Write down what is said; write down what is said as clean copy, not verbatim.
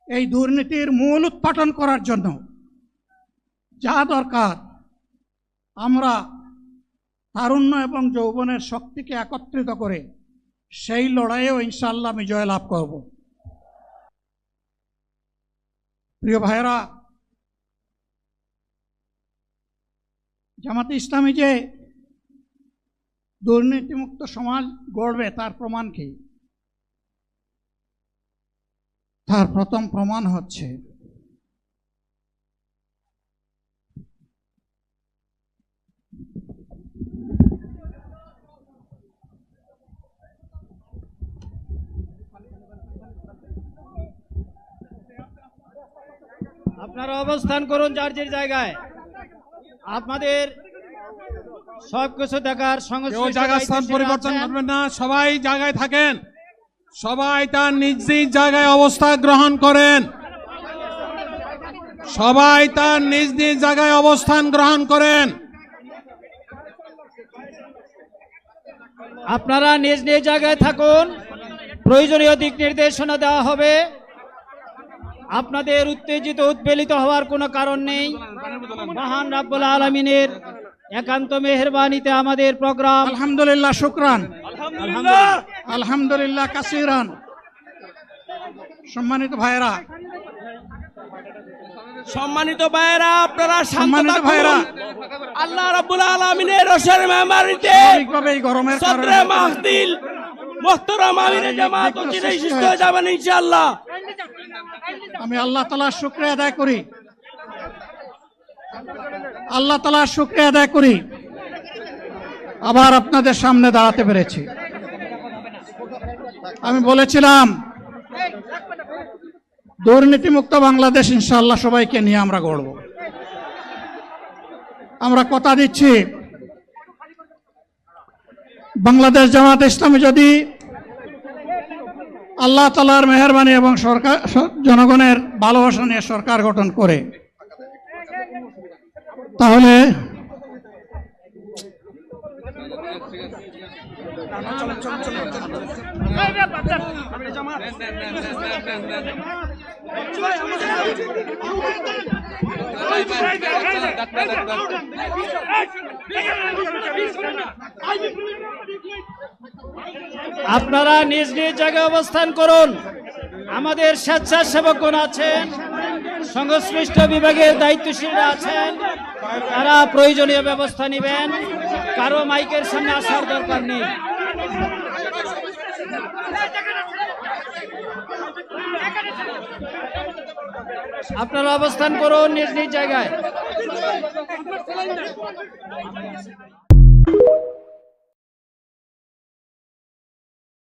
এই দুর্নীতির মূল উৎপাটন করার জন্য যা দরকার, আমরা তারুণ্য এবং যৌবনের শক্তিকে একত্রিত করে সেই লড়াইয়েও ইনশাআল্লাহ আমি জয়লাভ করব। প্রিয় ভাইয়েরা, জামাতে ইসলামী যে দুর্নীতিমুক্ত সমাজ গড়বে তার প্রমাণ কি? তার প্রথম প্রমাণ হচ্ছে আপনারা অবস্থান করুন যার যার জায়গায়। আপনাদের সবকিছু দেখার স্থান পরিবর্তন করবেন না, সবাই জায়গায় থাকেন, সবাই তার নিজ নিজ জায়গায় অবস্থান গ্রহণ করেন, সবাই তার নিজ নিজ জায়গায় অবস্থান গ্রহণ করেন। আপনারা নিজ নিজ জায়গায় থাকুন, প্রয়োজনীয় দিক নির্দেশনা দেওয়া হবে। আপনাদের উত্তেজিত উদ্বেলিত হওয়ার কোনো কারণ নেই। মহান রাব্বুল আলামিনের একান্ত মেহেরবানিতে আমাদের প্রোগ্রাম আলহামদুলিল্লাহ, শুকরান, আলহামদুলিল্লাহ কাসিরান। সম্মানিত ভাইয়েরা, আপনারা সম্মানিত ভাইয়েরা, আল্লাহ রাব্বুল আলামিনের রোশের মেহমানিতে এই গরমের কারণে মাহফিল মুহতারাম আমিরে জামাত অচিরেই সুস্থ হয়ে যাবেন ইনশাআল্লাহ। আমি আল্লাহ তাআলার শুকরিয়া আদায় করি, আল্লাহ তাআলার শুকরিয়া আদায় করি আবার আপনাদের সামনে দাঁড়াতে পেরেছি। আমি বলেছিলাম দুর্নীতিমুক্ত বাংলাদেশ ইনশাআল্লাহ সবাইকে নিয়ে আমরা গড়ব। আমরা কথা দিচ্ছি, বাংলাদেশ জামাত ইসলামী যদি আল্লাহ তাআলার মেহেরবানি এবং সরকার জনগণের ভালোবাসা নিয়ে সরকার গঠন করে, তাহলে আপনারা নিজ নিজ জায়গায় অবস্থান করুন। আমাদের স্বেচ্ছাসেবকগণ আছেন, সংশ্লিষ্ট বিভাগের দায়িত্বশীলরা আছেন, তারা প্রয়োজনীয় ব্যবস্থা নেবেন। কারো মাইকের সামনে আসার দরকার নেই। আপনারা অবস্থান করুন নিজ নিজ জায়গায়।